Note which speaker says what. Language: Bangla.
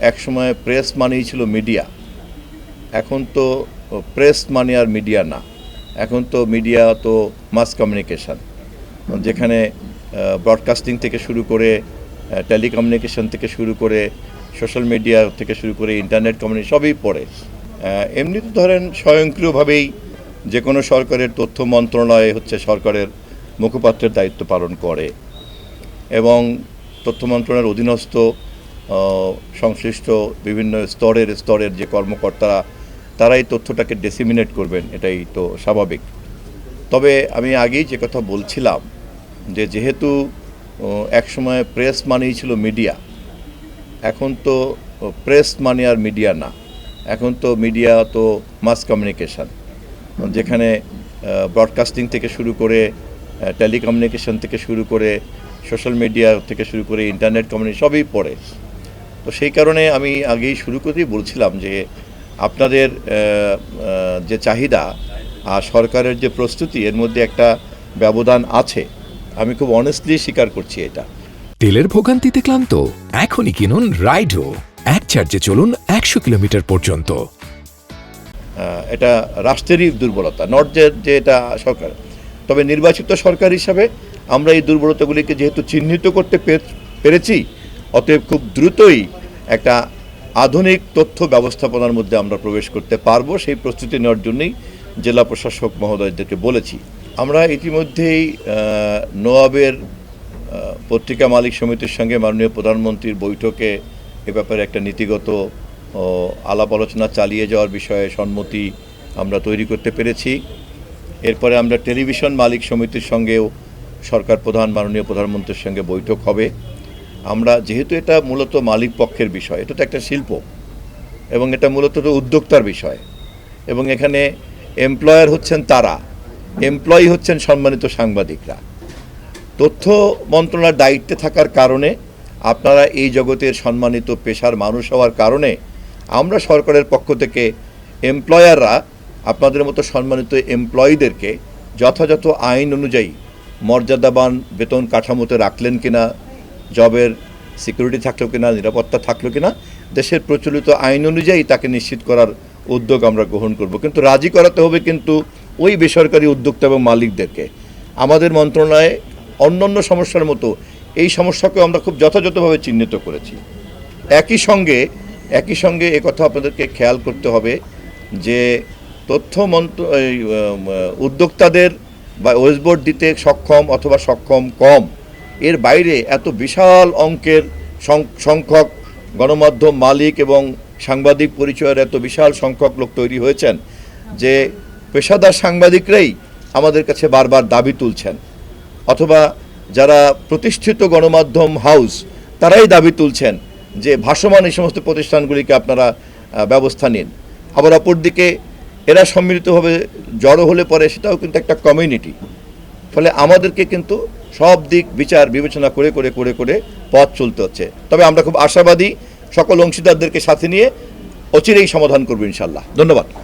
Speaker 1: একসময় প্রেস মানেই ছিল মিডিয়া, এখন তো প্রেস মানে আর মিডিয়া না, এখন তো মিডিয়া তো মাস কমিউনিকেশন, যেখানে ব্রডকাস্টিং থেকে শুরু করে টেলিকমিউনিকেশন থেকে শুরু করে সোশ্যাল মিডিয়া থেকে শুরু করে ইন্টারনেট কমিউনিকেশন সবই পড়ে। এমনি তো ধরেন স্বয়ংক্রিয়ভাবেই যে কোনো সরকারের তথ্য মন্ত্রণালয় হচ্ছে সরকারের মুখপাত্রের দায়িত্ব পালন করে এবং তথ্য মন্ত্রণালয়ের অধীনস্থ সংশ্লিষ্ট বিভিন্ন স্তরের যে কর্মকর্তারা তারাই তথ্যটাকে ডিসেমিনেট করবেন, এটাই তো স্বাভাবিক। তবে আমি আগেই যে কথা বলছিলাম যে যেহেতু একসময় প্রেস মানেই ছিল মিডিয়া, এখন তো প্রেস মানে আর মিডিয়া না, এখন তো মিডিয়া তো মাস কমিউনিকেশন, যেখানে ব্রডকাস্টিং থেকে শুরু করে টেলিকমিউনিকেশন থেকে শুরু করে সোশ্যাল মিডিয়া থেকে শুরু করে ইন্টারনেট কমিউনিকেশন সবই পড়ে। তো সেই কারণে আমি আগেই শুরু করেই বলছিলাম যে আপনাদের যে চাহিদা আর সরকারের যে প্রস্তুতি, এর মধ্যে একটা ব্যবধান আছে। আমি খুব অনেস্টলি স্বীকার করছি এটা।
Speaker 2: তেলের ভোগান্তিতে ক্লান্ত? এখনই কিনুন রাইডো, এক চার্জে চলুন 100 কিলোমিটার পর্যন্ত।
Speaker 1: এটা রাষ্ট্রেরই দুর্বলতা, নট যে এটা সরকার। তবে নির্বাচিত সরকার হিসাবে আমরা এই দুর্বলতাগুলিকে যেহেতু চিহ্নিত করতে পেরেছি, অতএব খুব দ্রুতই একটা আধুনিক তথ্য ব্যবস্থাপনার মধ্যে আমরা প্রবেশ করতে পারবো। সেই প্রস্তুতি নেওয়ার জন্যই জেলা প্রশাসক মহোদয়দেরকে বলেছি। আমরা ইতিমধ্যেই নোয়াবের পত্রিকা মালিক সমিতির সঙ্গে মাননীয় প্রধানমন্ত্রীর বৈঠকে এ ব্যাপারে একটা নীতিগত আলাপ আলোচনা চালিয়ে যাওয়ার বিষয়ে সম্মতি আমরা তৈরি করতে পেরেছি। এরপরে আমরা টেলিভিশন মালিক সমিতির সঙ্গেও সরকার প্রধান মাননীয় প্রধানমন্ত্রীর সঙ্গে বৈঠক হবে। আমরা যেহেতু এটা মূলত মালিক পক্ষের বিষয়, এটা তো একটা শিল্প এবং এটা মূলত উদ্যোক্তার বিষয়, এবং এখানে এমপ্লয়ার হচ্ছেন তারা, এমপ্লয়ি হচ্ছেন সম্মানিত সাংবাদিকরা। তথ্য মন্ত্রণালয়ের দায়িত্বে থাকার কারণে, আপনারা এই জগতের সম্মানিত পেশার মানুষ হওয়ার কারণে আমরা সরকারের পক্ষ থেকে এমপ্লয়াররা আপনাদের মতো সম্মানিত এমপ্লয়িদেরকে যথাযথ আইন অনুযায়ী মর্যাদাবান বেতন কাঠামোতে রাখলেন কিনা, জবের সিকিউরিটি থাকলো কিনা, নিরাপত্তা থাকলো কিনা, দেশের প্রচলিত আইন অনুযায়ী তাকে নিশ্চিত করার উদ্যোগ আমরা গ্রহণ করব। কিন্তু রাজি করাতে হবে কিন্তু ওই বেসরকারি উদ্যোক্তা এবং মালিকদেরকে। আমাদের মন্ত্রণালয়ে অন্যান্য সমস্যার মতো এই সমস্যাকেও আমরা খুব যথাযথভাবে চিহ্নিত করেছি। একই সঙ্গে একথা আপনাদেরকে খেয়াল করতে হবে যে তথ্য উদ্যোক্তাদের বা ওয়েস্টবোর্ড দিতে সক্ষম অথবা সক্ষম কম, এর বাইরে এত বিশাল অঙ্কের সংখ্যক গণমাধ্যম মালিক এবং সাংবাদিক পরিচয়ের এত বিশাল সংখ্যক লোক তৈরি হয়েছেন যে পেশাদার সাংবাদিকরাই আমাদের কাছে বারবার দাবি তুলছেন, অথবা যারা প্রতিষ্ঠিত গণমাধ্যম হাউস তারাই দাবি তুলছেন যে ভাসমান এই সমস্ত প্রতিষ্ঠানগুলিকে আপনারা ব্যবস্থা নিন। আবার অপরদিকে এরা সম্মিলিতভাবে জড়ো হলে পরে সেটাও কিন্তু একটা কমিউনিটি। ফলে আমাদেরকে কিন্তু সব দিক বিচার বিবেচনা করে করে করে করে পথ চলতে হচ্ছে। তবে আমরা খুব আশাবাদী, সকল অংশীদারদেরকে সাথে নিয়ে অচিরেই সমাধান করব ইনশাল্লাহ। ধন্যবাদ।